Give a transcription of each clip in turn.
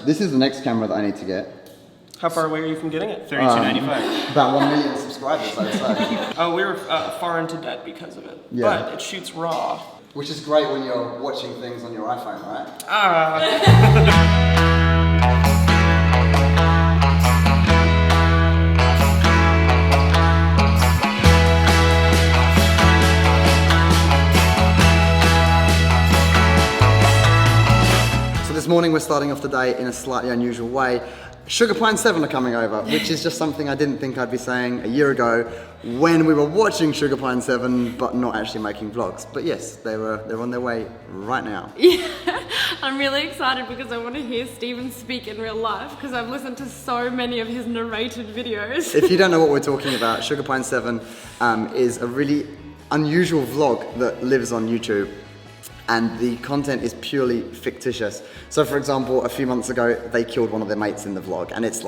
This is the next camera that I need to get. How far away are you from getting it? $32.95. About 1 million subscribers, I'd say. Oh, we were far into debt because of it. Yeah. But it shoots raw. Which is great when you're watching things on your iPhone, right? So this morning we're starting off the day in a slightly unusual way. Sugar Pine 7 are coming over, which is just something I didn't think I'd be saying a year ago when we were watching Sugar Pine 7 but not actually making vlogs. But yes, they're on their way right now. Yeah, I'm really excited because I want to hear Steven speak in real life because I've listened to so many of his narrated videos. If you don't know what we're talking about, Sugar Pine 7 is a really unusual vlog that lives on YouTube. And the content is purely fictitious. So for example, a few months ago, they killed one of their mates in the vlog. And it's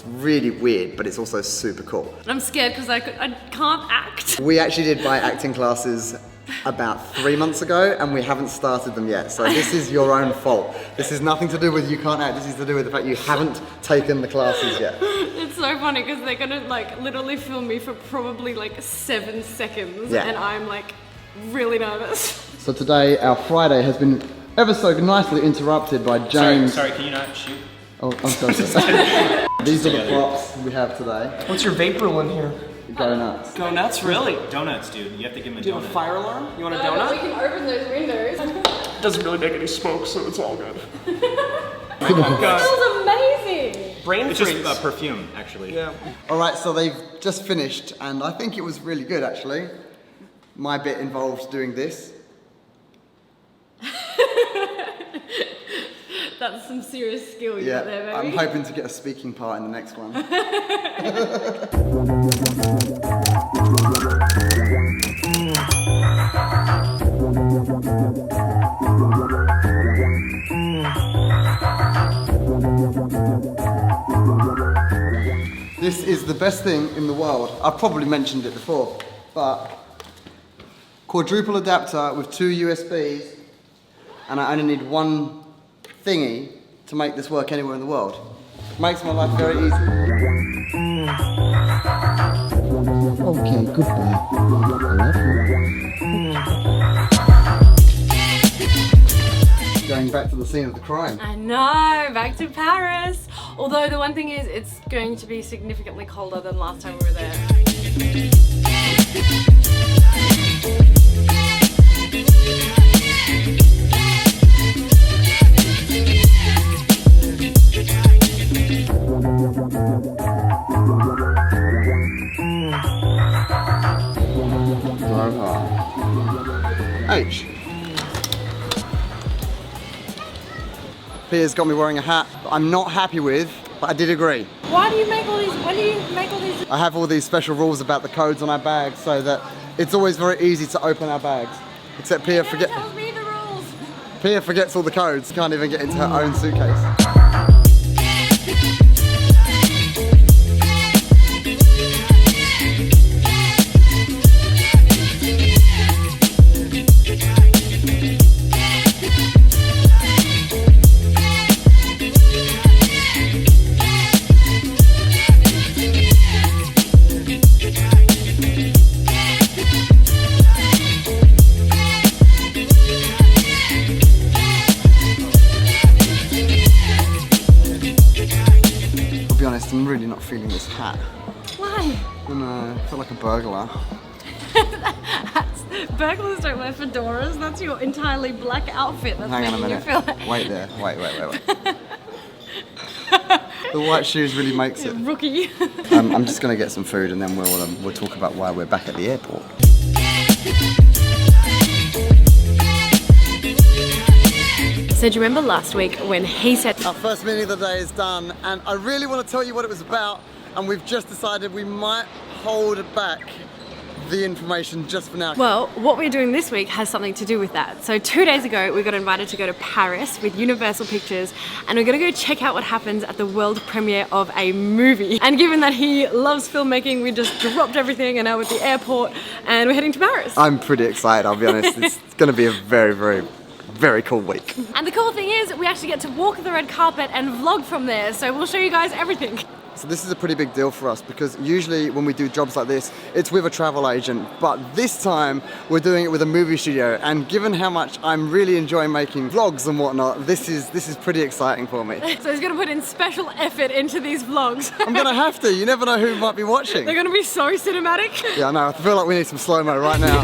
really weird, but it's also super cool. I'm scared because I can't act. We actually did buy acting classes about 3 months ago, and we haven't started them yet. So this is your own fault. This is nothing to do with you can't act, this is to do with the fact you haven't taken the classes yet. It's so funny because they're gonna literally film me for probably 7 seconds. Yeah. And I'm really nervous. So today, our Friday has been ever so nicely interrupted by James. Sorry, can you not shoot? Oh, I'm sorry. These are the props we have today. What's your vape rule in here? Go nuts. Go nuts, really? Donuts, dude. You have to give him a Do you donut. have a fire alarm? You want a But we donut? can open those windows. Doesn't really make any smoke, so it's all good. It smells amazing. Brain It's freeze. just perfume, actually. Yeah. All right, so they've just finished, and I think it was really good, actually. My bit involved doing this. That's some serious skill you got there, baby. I'm hoping to get a speaking part in the next one. This is the best thing in the world. I've probably mentioned it before, but quadruple adapter with 2 USBs, and I only need one thingy to make this work anywhere in the world. Makes my life very easy. Okay, goodbye. I love you. Going back to the scene of the crime. I know, back to Paris. Although the one thing is, it's going to be significantly colder than last time we were there. H. Pia's got me wearing a hat that I'm not happy with, but I did agree. Why do you make all these, I have all these special rules about the codes on our bags so that it's always very easy to open our bags. Except Pia tells me the rules. Pia forgets all the codes, can't even get into her own suitcase. I'm really not feeling this hat. Why? I don't know, I feel like a burglar. Burglars don't wear fedoras. That's your entirely black outfit. That's Hang on a making you minute. feel like Wait there. Wait. The white shoes really makes it. Rookie. I'm just gonna get some food and then we'll talk about why we're back at the airport. So do you remember last week when he said... Our first meeting of the day is done and I really want to tell you what it was about, and we've just decided we might hold back the information just for now. Well, what we're doing this week has something to do with that. So 2 days ago, we got invited to go to Paris with Universal Pictures, and we're gonna go check out what happens at the world premiere of a movie. And given that he loves filmmaking, we just dropped everything and now we're at the airport and we're heading to Paris. I'm pretty excited, I'll be honest. It's gonna be a very, very very cool week. And the cool thing is, we actually get to walk the red carpet and vlog from there, so we'll show you guys everything. So this is a pretty big deal for us because usually when we do jobs like this, it's with a travel agent. But this time we're doing it with a movie studio. And given how much I'm really enjoying making vlogs and whatnot, this is pretty exciting for me. So he's gonna put in special effort into these vlogs. I'm gonna have to, you never know who might be watching. They're gonna be so cinematic. Yeah, I know, I feel like we need some slow-mo right now.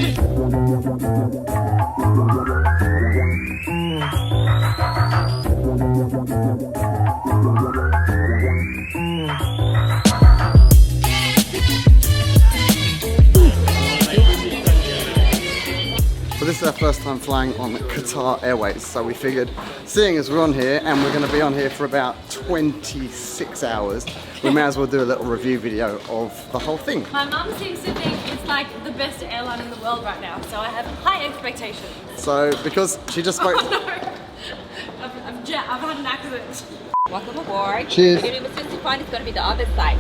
So this is our first time flying on Qatar Airways, so we figured, seeing as we're on here and we're going to be on here for about 26 hours, we may as well do a little review video of the whole thing. My mum seems to think it's like the best airline in the world right now, so I have high expectations. So because she just spoke... Oh no! I've had an accident. Welcome aboard. Cheers. Your room is 55, it's going to be the other side.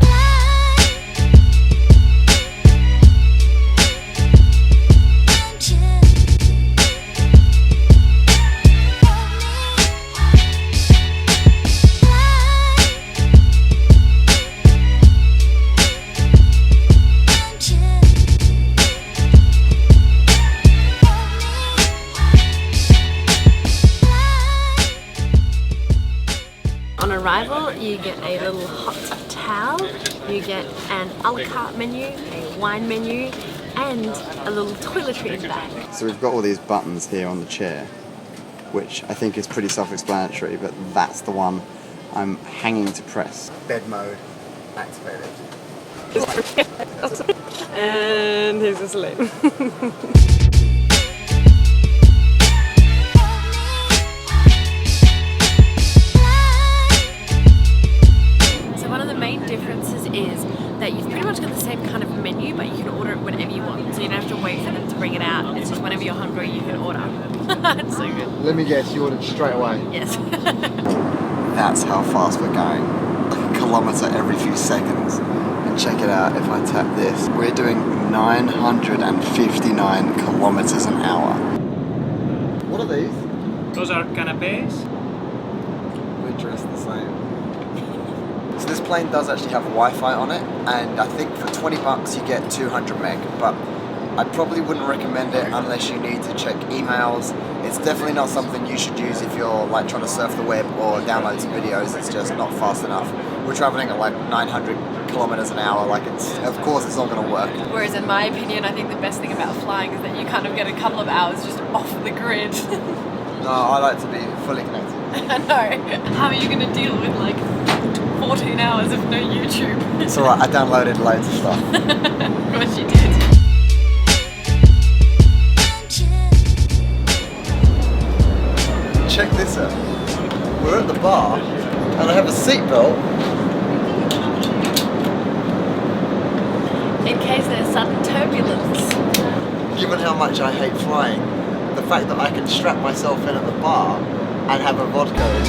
On arrival, you get a little hot towel, you get an a la carte menu, a wine menu, and a little toiletries bag. So we've got all these buttons here on the chair, which I think is pretty self-explanatory, but that's the one I'm hanging to press. Bed mode activated. And here's asleep. Differences is that you've pretty much got the same kind of menu, but you can order it whenever you want, so you don't have to wait for them to bring it out. It's just whenever you're hungry you can order. It's so good. Let me guess, you ordered straight away. Yes. That's how fast we're going. Like a kilometre every few seconds. And check it out, if I tap this, we're doing 959 kilometres an hour. What are these? Those are canapes. We're dressed the same. So this plane does actually have Wi-Fi on it, and I think for 20 bucks you get 200 meg, but I probably wouldn't recommend it unless you need to check emails. It's definitely not something you should use if you're like trying to surf the web or download some videos. It's just not fast enough. We're traveling at like 900 kilometers an hour, like of course it's not going to work. Whereas in my opinion, I think the best thing about flying is that you kind of get a couple of hours just off the grid. No, I like to be fully connected. I know. How are you going to deal with like 14 hours of no YouTube? It's alright, I downloaded loads of stuff. Of course you did. Check this out. We're at the bar and I have a seatbelt. In case there's sudden turbulence. Given how much I hate flying, the fact that I can strap myself in at the bar and have a vodka is...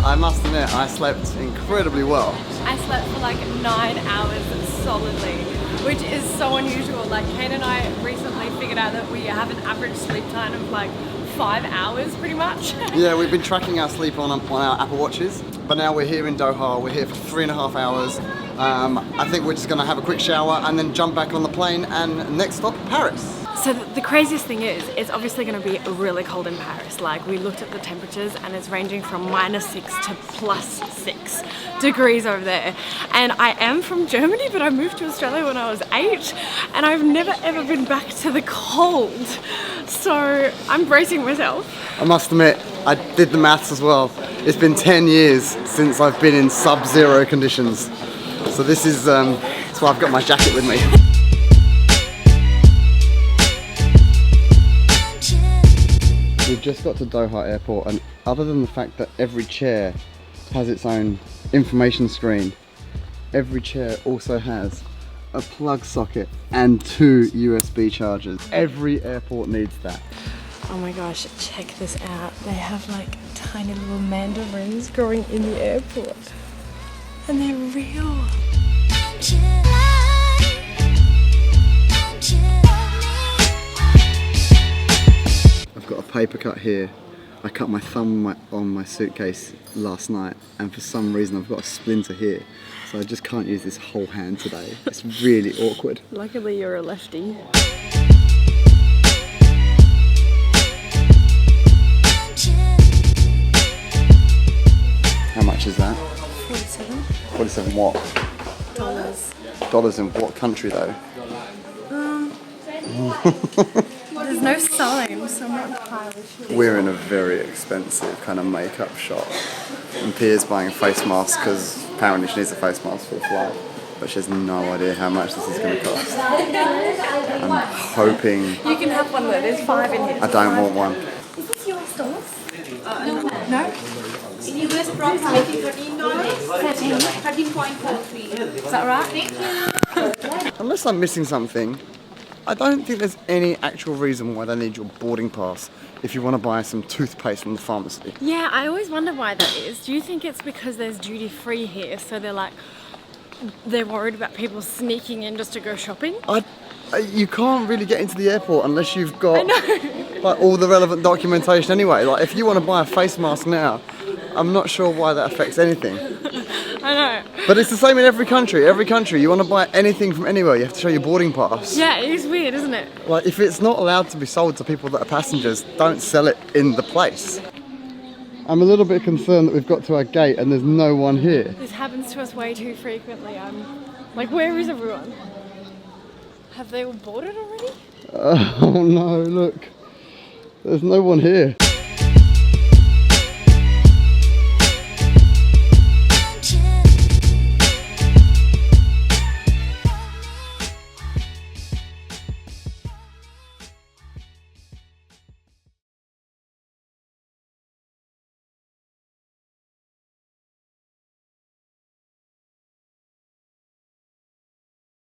I must admit, I slept incredibly well. I slept for like 9 hours solidly, which is so unusual. Like Kane and I recently figured out that we have an average sleep time of like 5 hours pretty much. Yeah, we've been tracking our sleep on our Apple Watches, but now we're here in Doha, we're here for 3.5 hours. I think we're just gonna have a quick shower and then jump back on the plane, and next stop, Paris. So the craziest thing is, it's obviously going to be really cold in Paris. Like we looked at the temperatures and it's ranging from -6 to +6 degrees over there. And I am from Germany, but I moved to Australia when I was 8 and I've never ever been back to the cold. So I'm bracing myself. I must admit, I did the maths as well. It's been 10 years since I've been in sub-zero conditions. So this is, that's why I've got my jacket with me. We've just got to Doha Airport, and other than the fact that every chair has its own information screen, every chair also has a plug socket and 2 USB chargers. Every airport needs that. Oh my gosh, check this out. They have like tiny little mandarins growing in the airport. And they're real. I've got a paper cut here. I cut my thumb on my suitcase last night, and for some reason I've got a splinter here. So I just can't use this whole hand today. It's really awkward. Luckily you're a lefty. How much is that? 47 47 what? dollars. Dollars in what country though? There's no sign, so I'm not entirely sure. We're in a very expensive kind of makeup shop. And Pia's buying a face mask because apparently she needs a face mask for the flight. But she has no idea how much this is going to cost. I'm hoping... You can have one though, there's 5 in here. I don't want one. Is this US dollars? No? In US approximately $13. 13.43. Is that right? Thank you. Unless I'm missing something, I don't think there's any actual reason why they need your boarding pass if you want to buy some toothpaste from the pharmacy. Yeah, I always wonder why that is. Do you think it's because there's duty free here, so they're worried about people sneaking in just to go shopping? You can't really get into the airport unless you've got like all the relevant documentation anyway. Like if you want to buy a face mask now, I'm not sure why that affects anything. I know. But it's the same in every country. Every country, you want to buy anything from anywhere, you have to show your boarding pass. Yeah, it is weird, isn't it? Like if it's not allowed to be sold to people that are passengers, don't sell it in the place. I'm a little bit concerned that we've got to our gate and there's no one here. This happens to us way too frequently. I'm like, where is everyone? Have they all boarded already? Oh no, look. There's no one here.